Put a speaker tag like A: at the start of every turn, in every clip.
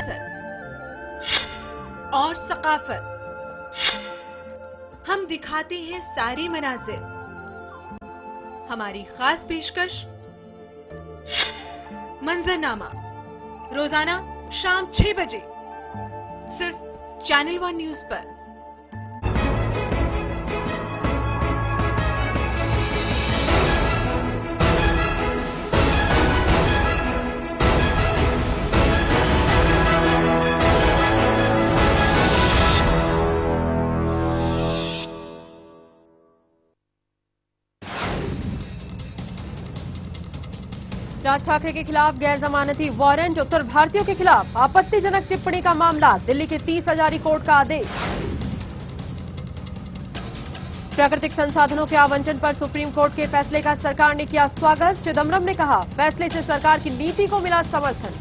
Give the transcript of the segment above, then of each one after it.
A: सियासत और सकाफत। हम दिखाते हैं सारे मनाजिर। हमारी खास पेशकश मंजरनामा, रोजाना शाम 6 बजे सिर्फ चैनल 1 न्यूज पर।
B: राज ठाकरे के खिलाफ गैर जमानती वारंट, उत्तर भारतीयों के खिलाफ आपत्तिजनक टिप्पणी का मामला, दिल्ली के 30 हजारी कोर्ट का आदेश। प्राकृतिक संसाधनों के आवंटन पर सुप्रीम कोर्ट के फैसले का सरकार ने किया स्वागत। चिदम्बरम ने कहा, फैसले से सरकार की नीति को मिला समर्थन।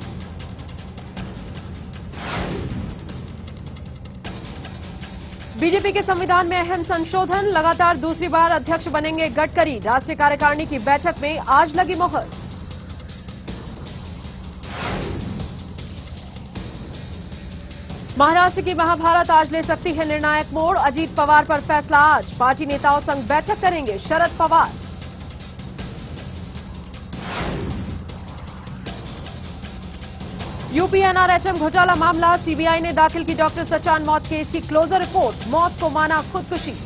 B: बीजेपी के संविधान में अहम संशोधन, लगातार दूसरी बार अध्यक्ष बनेंगे गडकरी। राष्ट्रीय कार्यकारिणी की बैठक में आज लगी मोहर। महाराष्ट्र की महाभारत आज ले सकती है निर्णायक मोड़, अजीत पवार पर फैसला आज। पार्टी नेताओं संग बैठक करेंगे शरद पवार। यूपी एनआरएचएम घोटाला मामला, सीबीआई ने दाखिल की डॉक्टर सचान मौत केस की क्लोजर रिपोर्ट, मौत को माना खुदकुशी।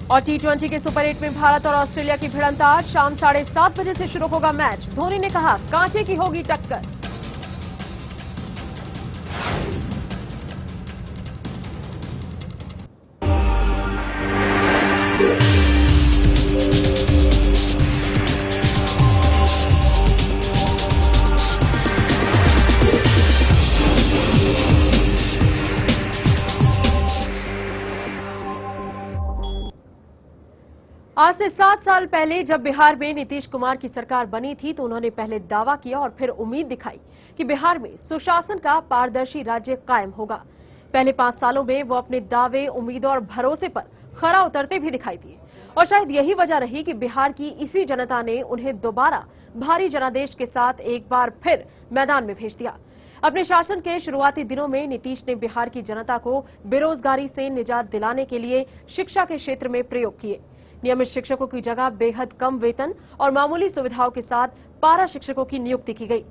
B: और T20 के सुपर 8 में भारत और ऑस्ट्रेलिया की भिड़ंत आज शाम 7:30 बजे से शुरू होगा मैच। धोनी ने कहा, कांटे की होगी टक्कर। आज से 7 साल पहले जब बिहार में नीतीश कुमार की सरकार बनी थी तो उन्होंने पहले दावा किया और फिर उम्मीद दिखाई कि बिहार में सुशासन का पारदर्शी राज्य कायम होगा। पहले 5 सालों में वो अपने दावे, उम्मीदों और भरोसे पर खरा उतरते भी दिखाई दिए और शायद यही वजह रही कि बिहार की इसी जनता ने उन्हें दोबारा भारी जनादेश के साथ एक बार फिर मैदान में भेज दिया। अपने शासन के शुरुआती दिनों में नीतीश ने बिहार की जनता को बेरोजगारी से निजात दिलाने के लिए शिक्षा के क्षेत्र में प्रयोग किए। नियमित शिक्षकों की जगह बेहद कम वेतन और मामूली सुविधाओं के साथ पारा शिक्षकों की नियुक्ति की गई।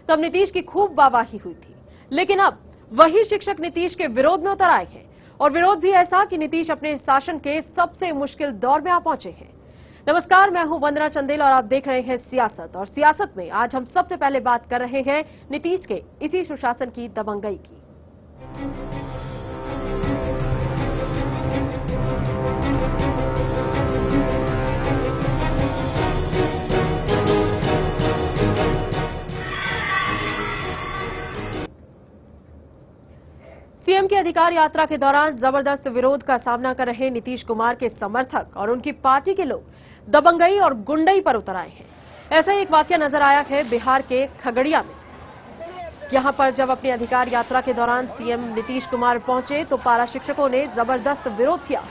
B: तब नीतीश की खूब वाहवाही हुई थी, लेकिन अब वही शिक्षक नीतीश के विरोध में उतर आए हैं और विरोध भी ऐसा कि नीतीश अपने शासन के सबसे मुश्किल दौर में आ पहुंचे हैं। नमस्कार, मैं हूं वंदना चंदेल और आप देख रहे हैं सियासत। और सियासत में आज हम सबसे पहले बात कर रहे हैं नीतीश के इसी सुशासन की दबंगई की। सीएम की अधिकार यात्रा के दौरान जबरदस्त विरोध का सामना कर रहे नीतीश कुमार के समर्थक और उनकी पार्टी के लोग दबंगई और गुंडई पर उतर आए हैं। ऐसा एक वाकया नजर आया है बिहार के खगड़िया में। यहां पर जब अपनी अधिकार यात्रा के दौरान सीएम नीतीश कुमार पहुंचे तो पारा शिक्षकों ने जबरदस्त विरोध किया।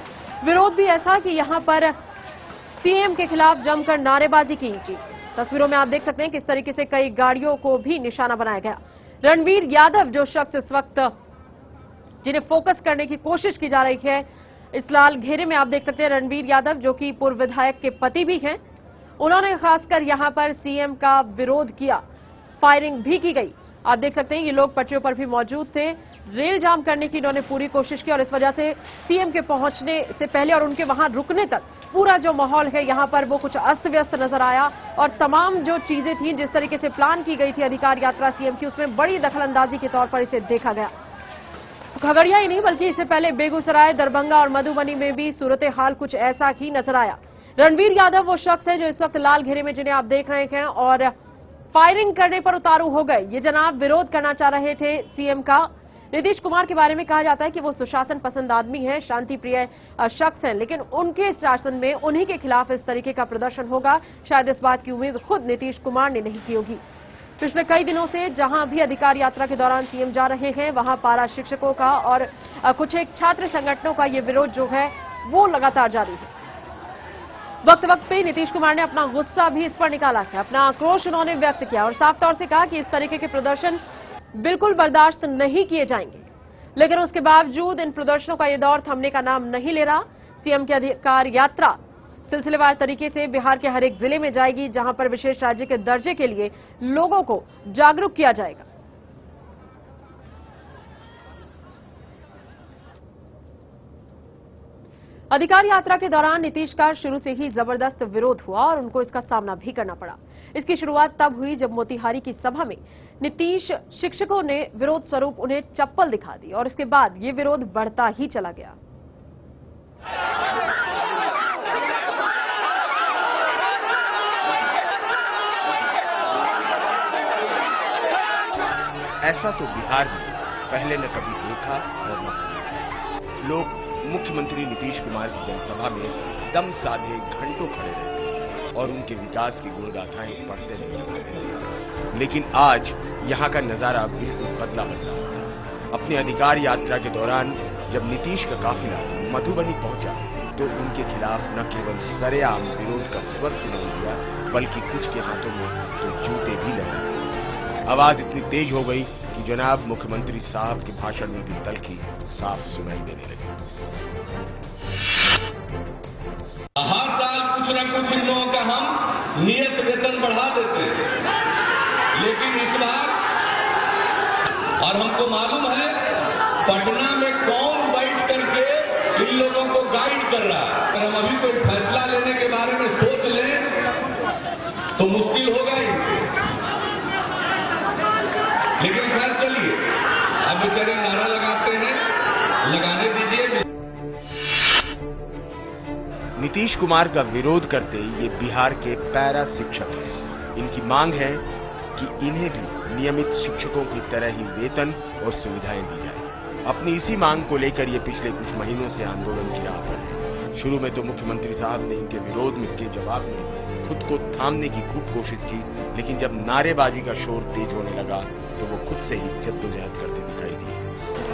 B: विरोध भी ऐसा कि यहां पर सीएम के खिलाफ जमकर नारेबाजी की। तस्वीरों में आप देख सकते हैं किस तरीके से कई गाड़ियों को भी निशाना बनाया गया। रणवीर यादव जो शख्स इस वक्त जिन्हें फोकस करने की कोशिश की जा रही है, इस लाल घेरे में आप देख सकते हैं रणवीर यादव जो कि पूर्व विधायक के पति भी हैं। उन्होंने खासकर यहां पर सीएम का विरोध किया, फायरिंग भी की गई। आप देख सकते हैं ये लोग पटरियों पर भी मौजूद थे। रेल जाम करने की इन्होंने पूरी कोशिश की और इस वजह से सीएम के पहुंचने से पहले और उनके वहां रुकने तक पूरा जो माहौल है यहां पर वो कुछ अस्त व्यस्त नजर आया और तमाम जो चीजें थी जिस तरीके से प्लान की गई थी अधिकार यात्रा सीएम की, उसमें बड़ी दखलंदाजी के तौर पर इसे देखा गया। खगड़िया ही नहीं बल्कि इससे पहले बेगूसराय, दरभंगा और मधुबनी में भी सूरत हाल कुछ ऐसा ही नजर आया। रणवीर यादव वो शख्स है जो इस वक्त लाल घेरे में जिन्हें आप देख रहे हैं और फायरिंग करने पर उतारू हो गए। ये जनाब विरोध करना चाह रहे थे सीएम का। नीतीश कुमार के बारे में कहा जाता है कि वो सुशासन पसंद आदमी है, शांति प्रिय शख्स हैं, लेकिन उनके शासन में उन्हीं के खिलाफ इस तरीके का प्रदर्शन होगा, शायद इस बात की उम्मीद खुद नीतीश कुमार ने नहीं की होगी। पिछले कई दिनों से जहां भी अधिकार यात्रा के दौरान सीएम जा रहे हैं वहां पारा शिक्षकों का और कुछ एक छात्र संगठनों का ये विरोध जो है वो लगातार जारी है। वक्त वक्त पे नीतीश कुमार ने अपना गुस्सा भी इस पर निकाला है। अपना आक्रोश उन्होंने व्यक्त किया और साफ तौर से कहा कि इस तरीके के प्रदर्शन बिल्कुल बर्दाश्त नहीं किए जाएंगे। लेकिन उसके बावजूद इन प्रदर्शनों का ये दौर थमने का नाम नहीं ले रहा। सीएम की अधिकार यात्रा सिलसिलेवार तरीके से बिहार के हर एक जिले में जाएगी, जहां पर विशेष राज्य के दर्जे के लिए लोगों को जागरूक किया जाएगा। अधिकार यात्रा के दौरान नीतीश का शुरू से ही जबरदस्त विरोध हुआ और उनको इसका सामना भी करना पड़ा। इसकी शुरुआत तब हुई जब मोतिहारी की सभा में नीतीश शिक्षकों ने विरोध स्वरूप उन्हें चप्पल दिखा दी और इसके बाद ये विरोध बढ़ता ही चला गया।
C: ऐसा तो बिहार में पहले न कभी देखा और न सुना। लोग मुख्यमंत्री नीतीश कुमार की जनसभा में दम साधे घंटों खड़े रहते और उनके विकास की गुणगाथाएं पढ़ते नहीं पाते। लेकिन आज यहां का नजारा बिल्कुल बदला सा था। अपनी अधिकार यात्रा के दौरान जब नीतीश का काफिला मधुबनी पहुंचा तो उनके खिलाफ न केवल सरेआम विरोध का स्वर सुनाई दिया, बल्कि कुछ के हाथों में तो जूते भी लगे। आवाज इतनी तेज हो गई कि जनाब मुख्यमंत्री साहब के भाषण में भी तल्खी साफ सुनाई देने लगी।
D: हर साल कुछ न कुछ इन लोगों का हम नियत वेतन बढ़ा देते हैं, लेकिन इस बार, और हमको मालूम है पटना में कौन बैठ करके इन लोगों को गाइड कर रहा है। अगर हम अभी कोई फैसला लेने के बारे में सोच लें तो मुश्किल होगा ही। लेकिन खैर चलिए, अब बेचारे नारा लगाते हैं, लगाने दीजिए।
C: नीतीश कुमार का विरोध करते ये बिहार के पैरा शिक्षक हैं। इनकी मांग है कि इन्हें भी नियमित शिक्षकों की तरह ही वेतन और सुविधाएं दी जाए। अपनी इसी मांग को लेकर ये पिछले कुछ महीनों से आंदोलन की राह पर है। शुरू में तो मुख्यमंत्री साहब ने इनके विरोध में के जवाब में खुद को थामने की खूब कोशिश की, लेकिन जब नारेबाजी का शोर तेज होने लगा तो वो खुद से ही जद्दोजहद करते दिखाई दिए।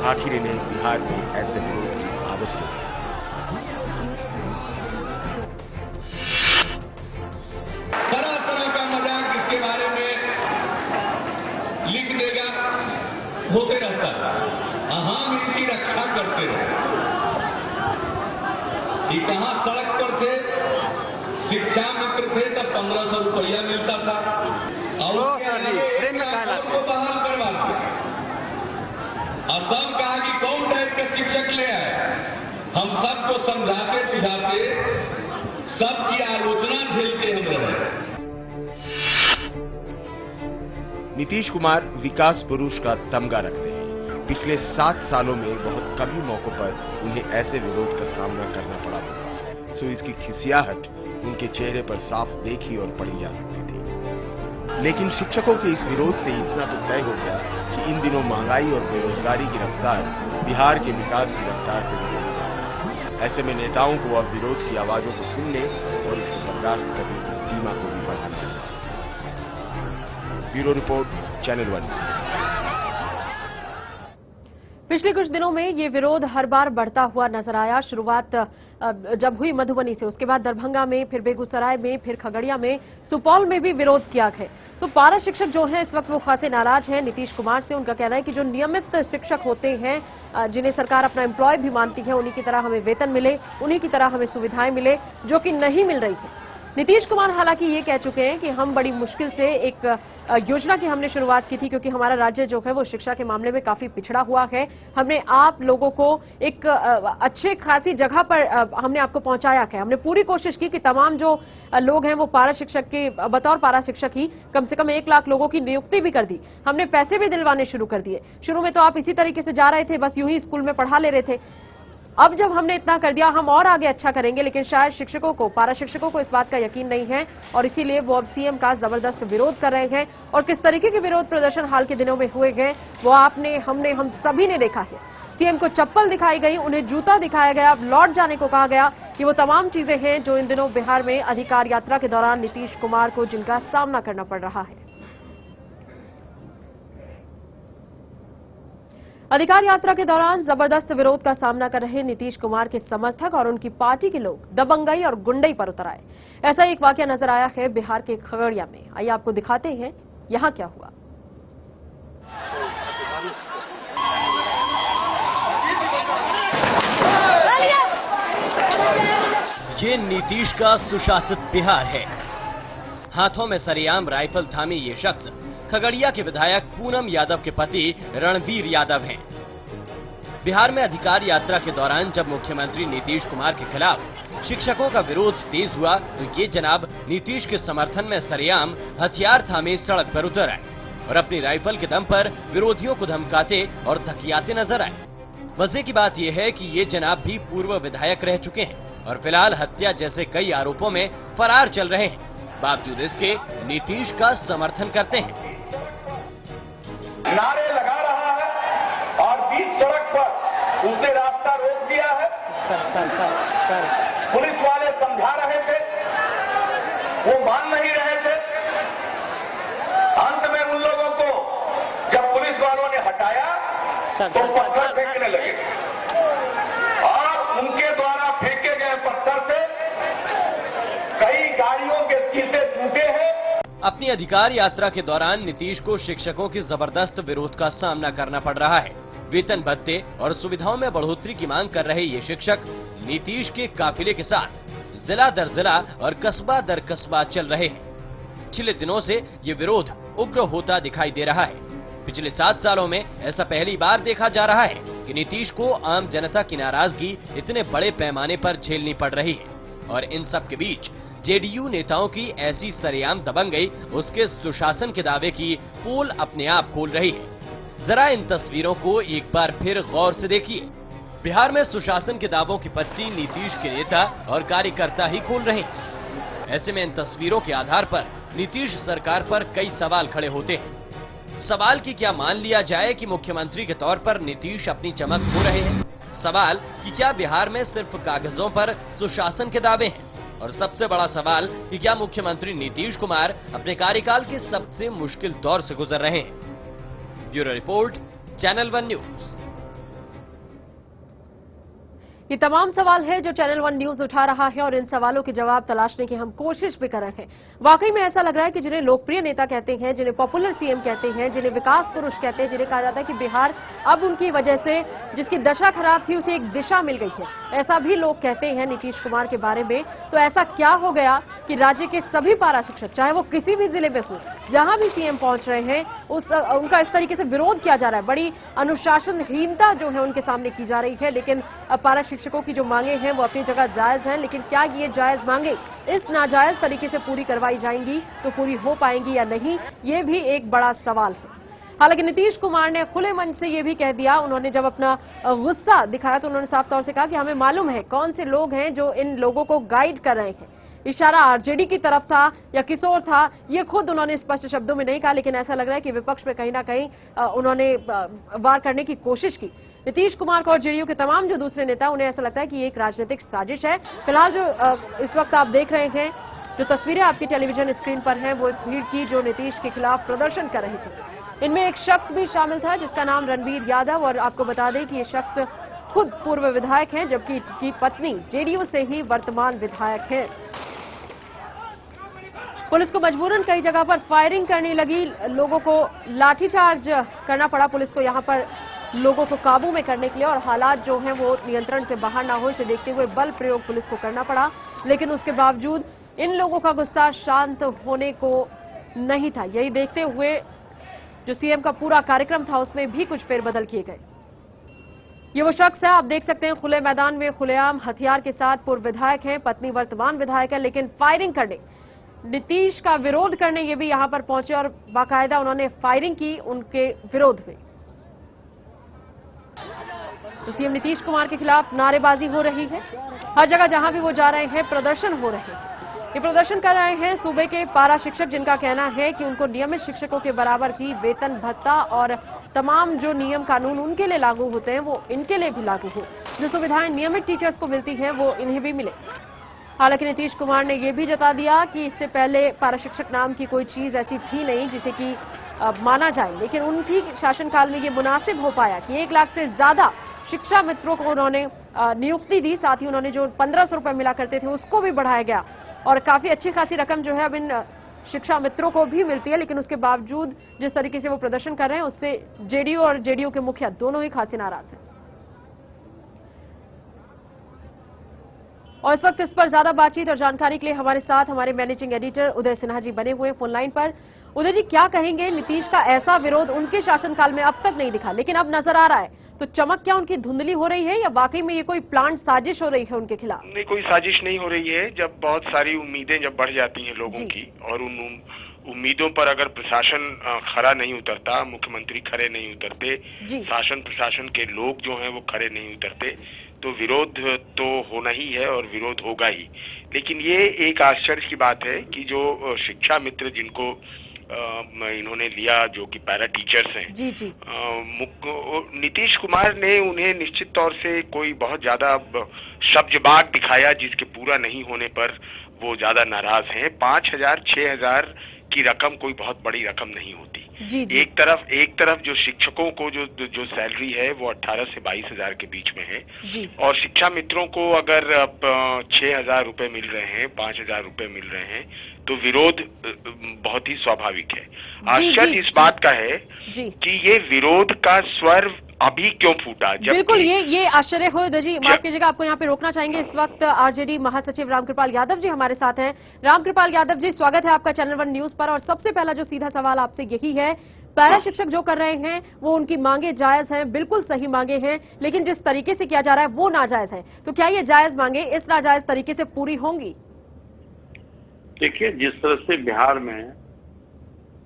C: आखिर इन्हें बिहार में ऐसे विरोध की आदत हो गई।
D: तरह तरह का मजाक इसके बारे में लिख देगा, होते रहता है। हम इनकी रक्षा करते रहे। ये कहां सड़क पर थे, शिक्षा मित्र थे, तब 1500 रुपया मिलता था और उसके आगे को बहाल करवाते। और सब कहा कि कौन टाइप के शिक्षक ले आए। हम सबको समझाते बुझाते सबकी आलोचना झेलते हम रहे।
C: नीतीश कुमार विकास पुरुष का तमगा रखते हैं। पिछले 7 सालों में बहुत कम ही मौकों पर उन्हें ऐसे विरोध का सामना करना पड़ा होगा, सो इसकी खिसियाहट उनके चेहरे पर साफ देखी और पढ़ी जा सकती थी। लेकिन शिक्षकों के इस विरोध से इतना तो तय हो गया कि इन दिनों महंगाई और बेरोजगारी की रफ्तार बिहार के विकास की रफ्तार से भी ज्यादा। ऐसे में नेताओं को अब विरोध की आवाजों को सुनने और इसको बर्दाश्त करने की सीमा को भी बढ़ाना चाहिए। Bureau report, channel 1 news.
B: पिछले कुछ दिनों में ये विरोध हर बार बढ़ता हुआ नजर आया। शुरुआत जब हुई मधुबनी से, उसके बाद दरभंगा में, फिर बेगूसराय में, फिर खगड़िया में, सुपौल में भी विरोध किया है। तो पारा शिक्षक जो हैं इस वक्त वो खासे नाराज हैं नीतीश कुमार से। उनका कहना है कि जो नियमित शिक्षक होते हैं, जिन्हें सरकार अपना एम्प्लॉय भी मानती है, उन्हीं की तरह हमें वेतन मिले, उन्हीं की तरह हमें सुविधाएं मिले, जो कि नहीं मिल रही है। नीतीश कुमार हालांकि ये कह चुके हैं कि हम बड़ी मुश्किल से एक योजना की हमने शुरुआत की थी, क्योंकि हमारा राज्य जो है वो शिक्षा के मामले में काफी पिछड़ा हुआ है। हमने आप लोगों को एक अच्छे खासी जगह पर हमने आपको पहुंचाया है। हमने पूरी कोशिश की कि तमाम जो लोग हैं वो पारा शिक्षक के बतौर पारा शिक्षक ही कम से कम 1 लाख लोगों की नियुक्ति भी कर दी। हमने पैसे भी दिलवाने शुरू कर दिए। शुरू में तो आप इसी तरीके से जा रहे थे, बस यूं ही स्कूल में पढ़ा ले रहे थे। अब जब हमने इतना कर दिया, हम और आगे अच्छा करेंगे। लेकिन शायद शिक्षकों को, पारा शिक्षकों को इस बात का यकीन नहीं है और इसीलिए वो अब सीएम का जबरदस्त विरोध कर रहे हैं। और किस तरीके के विरोध प्रदर्शन हाल के दिनों में हुए हैं वो आपने, हमने, हम सभी ने देखा है। सीएम को चप्पल दिखाई गई, उन्हें जूता दिखाया गया, अब लौट जाने को कहा गया। कि वो तमाम चीजें हैं जो इन दिनों बिहार में अधिकार यात्रा के दौरान नीतीश कुमार को जिनका सामना करना पड़ रहा है। अधिकार यात्रा के दौरान जबरदस्त विरोध का सामना कर रहे नीतीश कुमार के समर्थक और उनकी पार्टी के लोग दबंगई और गुंडई पर उतर आए। ऐसा एक वाकया नजर आया है बिहार के खगड़िया में। आइए आपको दिखाते हैं यहां क्या हुआ।
E: ये नीतीश का सुशासित बिहार है। हाथों में सरेआम राइफल थामी ये शख्स खगड़िया के विधायक पूनम यादव के पति रणवीर यादव हैं। बिहार में अधिकार यात्रा के दौरान जब मुख्यमंत्री नीतीश कुमार के खिलाफ शिक्षकों का विरोध तेज हुआ तो ये जनाब नीतीश के समर्थन में सरेआम हथियार थामे सड़क पर उतर आए और अपनी राइफल के दम पर विरोधियों को धमकाते और धकियाते नजर आए। मजे की बात यह है कि ये जनाब भी पूर्व विधायक रह चुके हैं और फिलहाल हत्या जैसे कई आरोपों में फरार चल रहे हैं। बावजूद इसके नीतीश का समर्थन करते हैं,
D: नारे लगा रहा है और बीच सड़क पर उसने रास्ता रोक दिया है। सर। पुलिस वाले समझा रहे थे, वो मान नहीं रहे थे। अंत में उन लोगों को जब पुलिस वालों ने हटाया तो पत्थर फेंकने लगे और उनके द्वारा फेंके गए पत्थर से कई गाड़ियों के शीशे टूटे हैं।
E: अपनी अधिकार यात्रा के दौरान नीतीश को शिक्षकों की जबरदस्त विरोध का सामना करना पड़ रहा है। वेतन भत्ते और सुविधाओं में बढ़ोतरी की मांग कर रहे ये शिक्षक नीतीश के काफिले के साथ जिला दर जिला और कस्बा दर कस्बा चल रहे हैं। पिछले दिनों से ये विरोध उग्र होता दिखाई दे रहा है। पिछले 7 सालों में ऐसा पहली बार देखा जा रहा है कि नीतीश को आम जनता की नाराजगी इतने बड़े पैमाने पर झेलनी पड़ रही है और इन सब के बीच जेडीयू नेताओं की ऐसी सरेआम दबंगई उसके सुशासन के दावे की पोल अपने आप खोल रही है। जरा इन तस्वीरों को एक बार फिर गौर से देखिए। बिहार में सुशासन के दावों की पट्टी नीतीश के नेता और कार्यकर्ता ही खोल रहे हैं। ऐसे में इन तस्वीरों के आधार पर नीतीश सरकार पर कई सवाल खड़े होते हैं। सवाल की क्या मान लिया जाए कि मुख्यमंत्री के तौर पर नीतीश अपनी चमक खो रहे हैं? सवाल कि क्या बिहार में सिर्फ कागजों पर सुशासन के दावे हैं? और सबसे बड़ा सवाल कि क्या मुख्यमंत्री नीतीश कुमार अपने कार्यकाल के सबसे मुश्किल दौर से गुजर रहे हैं? Bureau report, channel 1 news.
B: ये तमाम सवाल है जो चैनल 1 न्यूज उठा रहा है और इन सवालों के जवाब तलाशने की हम कोशिश भी कर रहे हैं। वाकई में ऐसा लग रहा है कि जिन्हें लोकप्रिय नेता कहते हैं, जिन्हें पॉपुलर सीएम कहते हैं, जिन्हें विकास पुरुष कहते हैं, जिन्हें कहा जाता है कि बिहार अब उनकी वजह से जिसकी दशा खराब थी उसे एक दिशा मिल गई है, ऐसा भी लोग कहते हैं नीतीश कुमार के बारे में। तो ऐसा क्या हो गया कि राज्य के सभी पारा शिक्षक, चाहे वो किसी भी जिले में हो, जहां भी सीएम पहुंच रहे हैं उनका इस तरीके से विरोध किया जा रहा है। बड़ी अनुशासनहीनता जो है उनके सामने की जा रही है। लेकिन पारा शिक्षकों की जो मांगे हैं वो अपनी जगह जायज हैं, लेकिन क्या ये जायज मांगे इस नाजायज तरीके से पूरी करवाई जाएंगी तो पूरी हो पाएंगी या नहीं, ये भी एक बड़ा सवाल है। हालांकि नीतीश कुमार ने खुले मन से ये भी कह दिया, उन्होंने जब अपना गुस्सा दिखाया तो उन्होंने साफ तौर से कहा कि हमें मालूम है कौन से लोग हैं जो इन लोगों को गाइड कर रहे हैं। इशारा आरजेडी की तरफ था या किसी और था, ये खुद उन्होंने स्पष्ट शब्दों में नहीं कहा, लेकिन ऐसा लग रहा है कि विपक्ष में कहीं ना कहीं उन्होंने वार करने की कोशिश की। नीतीश कुमार को और जेडीयू के तमाम जो दूसरे नेता, उन्हें ऐसा लगता है कि ये एक राजनीतिक साजिश है। फिलहाल जो इस वक्त आप देख रहे हैं, जो तस्वीरें आपकी टेलीविजन स्क्रीन पर हैं, वो इस भीड़ की जो नीतीश के खिलाफ प्रदर्शन कर रही थी। इनमें एक शख्स भी शामिल था जिसका नाम रणवीर यादव, और आपको बता दें कि ये शख्स खुद पूर्व विधायक हैं, जबकि की पत्नी जेडीयू से ही वर्तमान विधायक हैं। पुलिस को मजबूरन कई जगह पर फायरिंग करने लगी, लोगों को लाठीचार्ज करना पड़ा पुलिस को यहां पर लोगों को काबू में करने के लिए, और हालात जो हैं वो नियंत्रण से बाहर ना हो इसे देखते हुए बल प्रयोग पुलिस को करना पड़ा। लेकिन उसके बावजूद इन लोगों का गुस्सा शांत होने को नहीं था। यही देखते हुए जो सीएम का पूरा कार्यक्रम था उसमें भी कुछ फेरबदल किए गए। ये वो शख्स है, आप देख सकते हैं, खुले मैदान में खुलेआम हथियार के साथ पूर्व विधायक हैं, पत्नी वर्तमान विधायक है, लेकिन फायरिंग करने, नीतीश का विरोध करने ये भी यहां पर पहुंचे और बाकायदा उन्होंने फायरिंग की उनके विरोध में। तो सीएम नीतीश कुमार के खिलाफ नारेबाजी हो रही है, हर जगह जहां भी वो जा रहे हैं प्रदर्शन हो रहे हैं। ये प्रदर्शन कर रहे हैं सूबे के पारा शिक्षक, जिनका कहना है कि उनको नियमित शिक्षकों के बराबर की वेतन भत्ता और तमाम जो नियम कानून उनके लिए लागू होते हैं वो इनके लिए भी लागू हो। जो सुविधाएं नियमित टीचर्स को मिलती हैं वो इन्हें भी मिले। हालांकि नीतीश कुमार ने यह भी जता दिया कि इससे पहले पारा शिक्षक नाम की कोई चीज ऐसी थी नहीं जिसे कि माना जाए, लेकिन उनकी शासनकाल में ये मुनासिब हो पाया कि 1 लाख से ज्यादा शिक्षा मित्रों को उन्होंने नियुक्ति दी। साथ ही उन्होंने जो 1500 रुपए मिला करते थे उसको भी बढ़ाया गया और काफी अच्छी खासी रकम जो है अब इन शिक्षा मित्रों को भी मिलती है। लेकिन उसके बावजूद जिस तरीके से वो प्रदर्शन कर रहे हैं उससे जेडीयू और जेडीयू के मुखिया दोनों ही खासी नाराज हैं। और इस वक्त इस पर ज्यादा बातचीत और जानकारी के लिए हमारे साथ हमारे मैनेजिंग एडिटर उदय सिन्हा जी बने हुए फोन लाइन पर। उदय जी, क्या कहेंगे? नीतीश का ऐसा विरोध उनके शासनकाल में अब तक नहीं दिखा, लेकिन अब नजर आ रहा है, तो चमक क्या उनकी धुंधली हो रही है या वाकई में ये कोई प्लांट साजिश हो रही है उनके खिलाफ?
C: नहीं, कोई साजिश नहीं हो रही है। जब बहुत सारी उम्मीदें जब बढ़ जाती हैं लोगों की और उन उम्मीदों पर अगर प्रशासन खरा नहीं उतरता, मुख्यमंत्री खरे नहीं उतरते, शासन प्रशासन के लोग जो हैं वो खरे नहीं उतरते, तो विरोध तो होना ही है और विरोध होगा ही। लेकिन ये एक आश्चर्य की बात है कि जो शिक्षा मित्र जिनको इन्होंने लिया, जो कि पैरा टीचर्स हैं, नीतीश कुमार ने उन्हें निश्चित तौर से कोई बहुत ज्यादा शब्जबाग दिखाया जिसके पूरा नहीं होने पर वो ज्यादा नाराज हैं। 5,000 6,000 की रकम कोई बहुत बड़ी रकम नहीं होती। एक तरफ जो शिक्षकों को जो सैलरी है वो 18 से 22,000 के बीच में है और शिक्षा मित्रों को अगर 6,000 रुपए मिल रहे हैं, 5,000 रुपए मिल रहे हैं, तो विरोध बहुत ही स्वाभाविक है। आश्चर्य इस बात का है कि ये विरोध का स्वर अभी क्यों फूटा?
B: बिल्कुल, ये आश्चर्य हो। जी माफ कीजिएगा, आपको यहाँ पे रोकना चाहेंगे। इस वक्त आरजेडी महासचिव रामकृपाल यादव जी हमारे साथ हैं। रामकृपाल यादव जी, स्वागत है आपका चैनल 1 न्यूज पर। और सबसे पहला जो सीधा सवाल आपसे यही है, पैरा शिक्षक जो कर रहे हैं वो उनकी मांगे जायज हैं, बिल्कुल सही मांगे हैं, लेकिन जिस तरीके से किया जा रहा है वो नाजायज है, तो क्या ये जायज मांगे इस नाजायज तरीके से पूरी होंगी?
F: देखिए, जिस तरह से बिहार में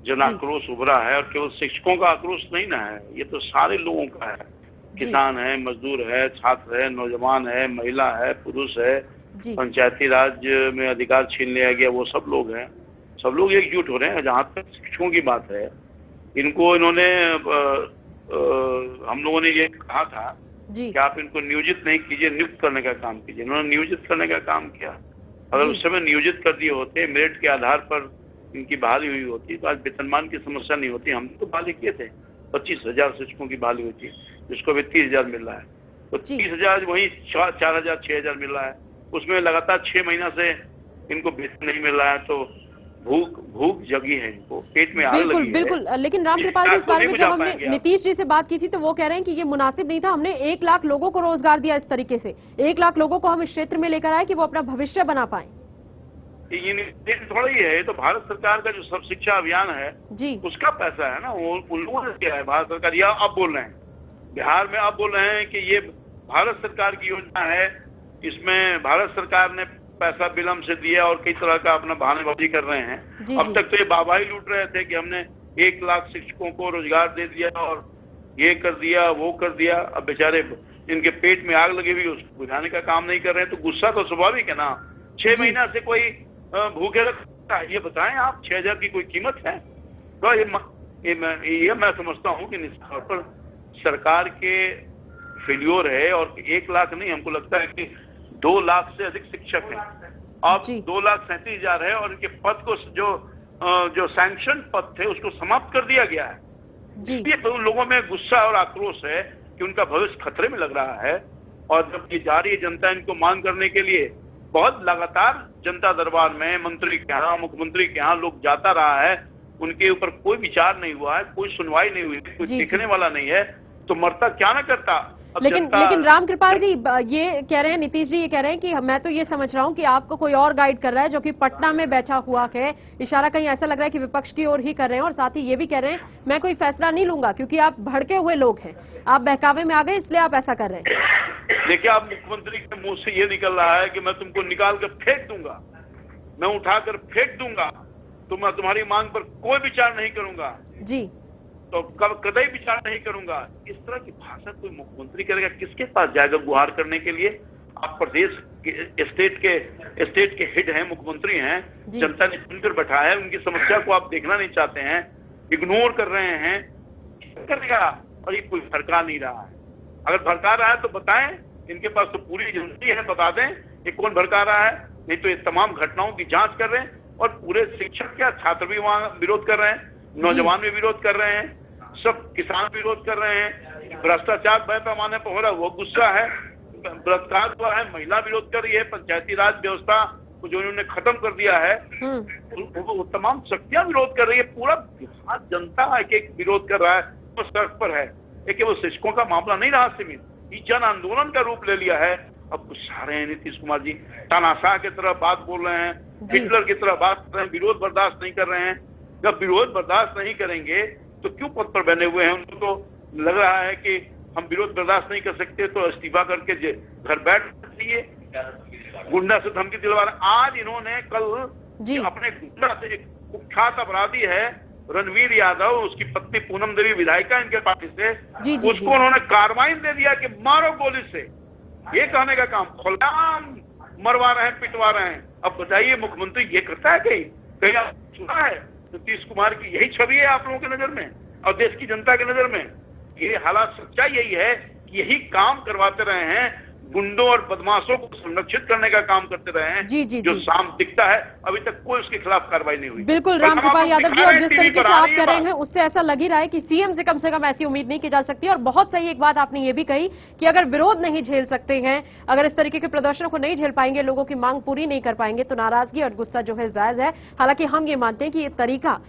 F: जन आक्रोश उभरा है, और केवल शिक्षकों का आक्रोश नहीं ना है, ये तो सारे लोगों का है। किसान है, मजदूर है, छात्र है, नौजवान है, महिला है, पुरुष है, पंचायती राज में अधिकार छीन लिया गया, वो सब लोग हैं। सब लोग एकजुट हो रहे हैं। जहां तक शिक्षकों की बात है, इन्होंने हम लोगों ने ये कहा था कि आप इनको नियोजित नहीं कीजिए, नियुक्त करने का काम कीजिए। इन्होंने नियोजित करने का काम किया। अगर उस समय नियोजित कर दिए होते, मेरिट के आधार पर इनकी बहाली हुई होती, तो आज वेतनमान की समस्या नहीं होती। हम तो बहाली किए थे, 25,000 शिक्षकों की बहाली हुई थी, जिसको अभी 30,000 मिल रहा है। तो 30,000 वही 4,000 6,000 मिल रहा है। उसमें लगातार 6 महीना से इनको वेतन नहीं मिल रहा है, तो भूख जगी है, इनको पेट में आग लगी है।
B: बिल्कुल। लेकिन रामकृपाल जी, इस बारे में जब हमने नीतीश जी से बात की थी तो वो कह रहे हैं कि ये मुनासिब नहीं था। हमने 1 लाख लोगों को रोजगार दिया इस तरीके से, 1 लाख लोगों को हम इस क्षेत्र में लेकर आए कि वो अपना भविष्य बना पाए।
F: ये थोड़ा ही है, ये तो भारत सरकार का जो सब शिक्षा अभियान है उसका पैसा है ना, वो उन लोगों ने किया है। भारत सरकार या अब बोल रहे हैं, बिहार में अब बोल रहे हैं कि ये भारत सरकार की योजना है, इसमें भारत सरकार ने पैसा विलम्ब से दिया और कई तरह का अपना बहानेबाजी कर रहे हैं। अब तक तो ये बाबाही लूट रहे थे कि हमने 1 लाख शिक्षकों को रोजगार दे दिया और ये कर दिया, वो कर दिया। अब बेचारे इनके पेट में आग लगी हुई, उसको बुझाने का काम नहीं कर रहे हैं, तो गुस्सा तो स्वाभाविक है ना। 6 महीना से कोई भूखे रखता है, ये बताएं आप, 6,000 की कोई कीमत है? तो ये मैं समझता हूँ कि निश्चित तौर पर सरकार के फेल्योर है। और 1 लाख नहीं, हमको लगता है कि 2 लाख से अधिक शिक्षक हैं। अब 2,37,000 है और इनके पद को जो सैंक्शन पद थे उसको समाप्त कर दिया गया है। इसलिए तो उन लोगों में गुस्सा और आक्रोश है कि उनका भविष्य खतरे में लग रहा है। और जब ये जा रही है जनता इनको मांग करने के लिए, बहुत लगातार जनता दरबार में मंत्री के यहाँ, मुख्यमंत्री के यहाँ लोग जाता रहा है, उनके ऊपर कोई विचार नहीं हुआ है, कोई सुनवाई नहीं हुई, कोई देखने वाला नहीं है, तो मरता क्या ना करता।
B: लेकिन रामकृपाल जी ये कह रहे हैं, नीतीश जी ये कह रहे हैं कि मैं तो ये समझ रहा हूं कि आपको कोई और गाइड कर रहा है जो कि पटना में बैठा हुआ है। इशारा कहीं ऐसा लग रहा है कि विपक्ष की ओर ही कर रहे हैं। और साथ ही ये भी कह रहे हैं मैं कोई फैसला नहीं लूंगा क्योंकि आप भड़के हुए लोग हैं, आप बहकावे में आ गए इसलिए आप ऐसा कर रहे हैं।
F: देखिए, आप मुख्यमंत्री के मुंह से ये निकल रहा है कि मैं तुमको निकाल कर फेंक दूंगा, मैं उठाकर फेंक दूंगा, तो मैं तुम्हारी मांग पर कोई विचार नहीं करूंगा तो कभी विचार नहीं करूंगा। इस तरह की भाषा कोई मुख्यमंत्री करेगा? किसके पास जाएगा गुहार करने के लिए? आप प्रदेश के स्टेट के हेड हैं, मुख्यमंत्री हैं, जनता ने चुनकर बैठा है, उनकी समस्या को आप देखना नहीं चाहते हैं, इग्नोर कर रहे हैं, करेगा? और ये कोई भड़का नहीं रहा है। अगर भड़का रहा है तो बताएं, इनके पास तो पूरी एजेंसी है, बता दें ये कौन भड़का रहा है। नहीं तो ये तमाम घटनाओं की जांच कर रहे हैं। और पूरे शिक्षक क्या, छात्र भी वहां विरोध कर रहे हैं, नौजवान भी विरोध कर रहे हैं, सब किसान विरोध कर रहे हैं। भ्रष्टाचार बड़े पैमाने पर हो रहा है, वो गुस्सा है। बलात्कार हुआ है, महिला विरोध कर रही है। पंचायती राज व्यवस्था को जो इन्होंने खत्म कर दिया है, वो तमाम शक्तियां विरोध कर रही है। पूरा बिहार जनता एक विरोध कर रहा है, वो सड़क पर है। एक वो शिक्षकों का मामला नहीं रहा सीमित, ये जन आंदोलन का रूप ले लिया है। अब गुस्सा रहे हैं नीतीश कुमार जी, तानाशाह की तरह बात बोल रहे हैं, हिटलर की तरह बात कर रहे हैं, विरोध बर्दाश्त नहीं कर रहे हैं। जब विरोध बर्दाश्त नहीं करेंगे तो क्यों पद पर बने हुए हैं? उनको तो लग रहा है कि हम विरोध बर्दाश्त नहीं कर सकते तो इस्तीफा करके घर बैठ जाइए। गुंडा से धमकी दिलवा रहे। आज इन्होंने कल अपने गुंडा से एक कुख्यात अपराधी है रणवीर यादव, उसकी पत्नी पूनम देवी विधायिका इनके पार्टी से, उसको उन्होंने कार्बाइन दे दिया कि मारो गोली से। ये कहने का काम, खुलेआम मरवा रहे हैं, पिटवा रहे हैं। अब बताइए मुख्यमंत्री ये करता है? कहीं आप सुना है? नीतीश कुमार की यही छवि है आप लोगों की नजर में और देश की जनता की नजर में? ये हालात, सच्चाई यही है कि यही काम करवाते रहे हैं, गुंडों और बदमाशों को संरक्षित करने का काम करते रहे हैं। जो साम दिखता है, अभी तक कोई उसके खिलाफ कार्रवाई नहीं हुई।
B: बिल्कुल रामकृपाल यादव जी, और जिस तरीके से आप कह रहे हैं उससे ऐसा लग ही रहा है कि सीएम से कम ऐसी उम्मीद नहीं की जा सकती। और बहुत सही एक बात आपने ये भी कही कि अगर विरोध नहीं झेल सकते हैं, अगर इस तरीके के प्रदर्शनों को नहीं झेल पाएंगे, लोगों की मांग पूरी नहीं कर पाएंगे, तो नाराजगी और गुस्सा जो है जायज है। हालांकि हम ये मानते हैं कि ये तरीका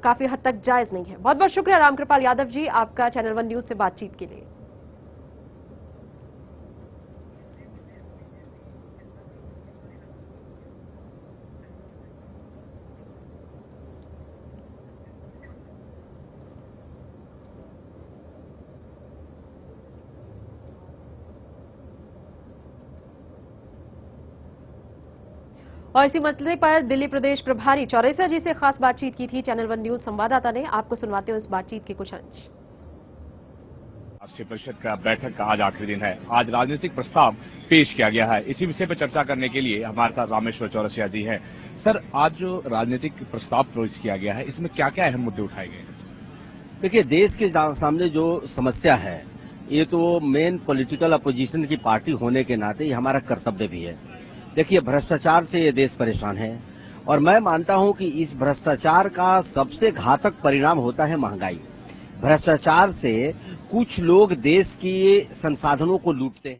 B: काफी हद तक जायज नहीं है। बहुत बहुत शुक्रिया रामकृपाल यादव जी आपका चैनल वन न्यूज से बातचीत के लिए। और इसी मसले पर दिल्ली प्रदेश प्रभारी चौरसिया जी से खास बातचीत की थी चैनल वन न्यूज संवाददाता ने। आपको सुनवाते हैं इस बातचीत के कुछ अंश।
G: राष्ट्रीय परिषद का बैठक का आज आखिरी दिन है। आज राजनीतिक प्रस्ताव पेश किया गया है। इसी विषय पर चर्चा करने के लिए हमारे साथ रामेश्वर चौरसिया जी हैं। सर, आज जो राजनीतिक प्रस्ताव पेश किया गया है, इसमें क्या क्या अहम मुद्दे उठाए गए?
H: देखिए, देश के सामने जो समस्या है, ये तो मेन पॉलिटिकल अपोजिशन की पार्टी होने के नाते ये हमारा कर्तव्य भी है। देखिए, भ्रष्टाचार से ये देश परेशान है और मैं मानता हूं कि इस भ्रष्टाचार का सबसे घातक परिणाम होता है महंगाई। भ्रष्टाचार से कुछ लोग देश के संसाधनों को लूटते हैं।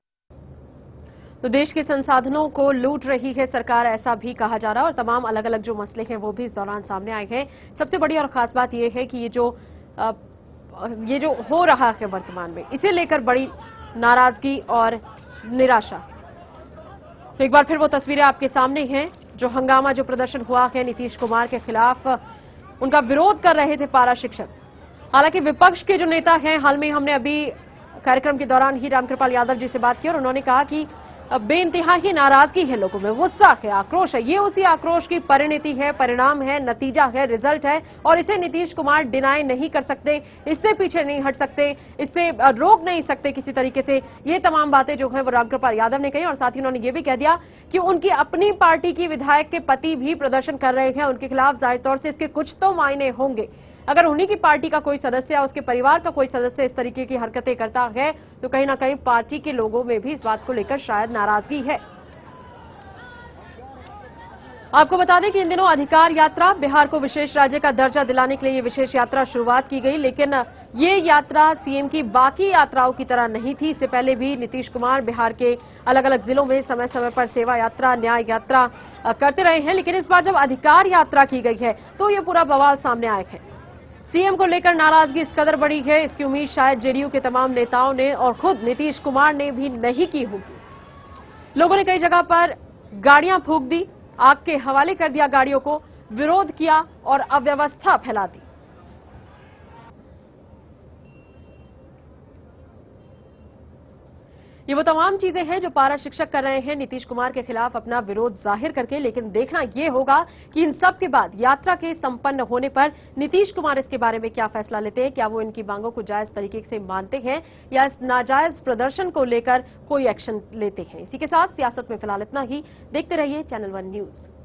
B: तो देश के संसाधनों को लूट रही है सरकार, ऐसा भी कहा जा रहा है। और तमाम अलग अलग जो मसले हैं वो भी इस दौरान सामने आए हैं। सबसे बड़ी और खास बात यह है कि ये जो हो रहा है वर्तमान में, इसे लेकर बड़ी नाराजगी और निराशा। तो एक बार फिर वो तस्वीरें आपके सामने हैं, जो हंगामा, जो प्रदर्शन हुआ है नीतीश कुमार के खिलाफ, उनका विरोध कर रहे थे पारा शिक्षक। हालांकि विपक्ष के जो नेता हैं, हाल में हमने अभी कार्यक्रम के दौरान ही रामकृपाल यादव जी से बात की और उन्होंने कहा कि बेइंतहा ही नाराजगी है लोगों में, गुस्सा है, आक्रोश है। ये उसी आक्रोश की परिणति है, परिणाम है, नतीजा है, रिजल्ट है और इसे नीतीश कुमार डिनाई नहीं कर सकते, इससे पीछे नहीं हट सकते, इससे रोक नहीं सकते किसी तरीके से। ये तमाम बातें जो है वो रामकृपाल यादव ने कही और साथ ही उन्होंने ये भी कह दिया कि उनकी अपनी पार्टी की विधायक के पति भी प्रदर्शन कर रहे हैं उनके खिलाफ। जाहिर तौर से इसके कुछ तो मायने होंगे। अगर उन्हीं की पार्टी का कोई सदस्य या उसके परिवार का कोई सदस्य इस तरीके की हरकतें करता है तो कहीं ना कहीं पार्टी के लोगों में भी इस बात को लेकर शायद नाराजगी है। आपको बता दें कि इन दिनों अधिकार यात्रा, बिहार को विशेष राज्य का दर्जा दिलाने के लिए ये विशेष यात्रा शुरुआत की गई, लेकिन ये यात्रा सीएम की बाकी यात्राओं की तरह नहीं थी। इससे पहले भी नीतीश कुमार बिहार के अलग अलग जिलों में समय समय पर सेवा यात्रा, न्याय यात्रा करते रहे हैं, लेकिन इस बार जब अधिकार यात्रा की गई है तो ये पूरा बवाल सामने आया है। सीएम को लेकर नाराजगी इस कदर बड़ी है, इसकी उम्मीद शायद जेडीयू के तमाम नेताओं ने और खुद नीतीश कुमार ने भी नहीं की होगी। लोगों ने कई जगह पर गाड़ियां फूंक दी, आग के हवाले कर दिया गाड़ियों को, विरोध किया और अव्यवस्था फैला दी। ये वो तमाम चीजें हैं जो पारा शिक्षक कर रहे हैं नीतीश कुमार के खिलाफ अपना विरोध जाहिर करके। लेकिन देखना यह होगा कि इन सब के बाद यात्रा के संपन्न होने पर नीतीश कुमार इसके बारे में क्या फैसला लेते हैं। क्या वो इनकी मांगों को जायज तरीके से मानते हैं या इस नाजायज प्रदर्शन को लेकर कोई एक्शन लेते हैं। इसी के साथ सियासत में फिलहाल इतना ही। देखते रहिए चैनल वन न्यूज।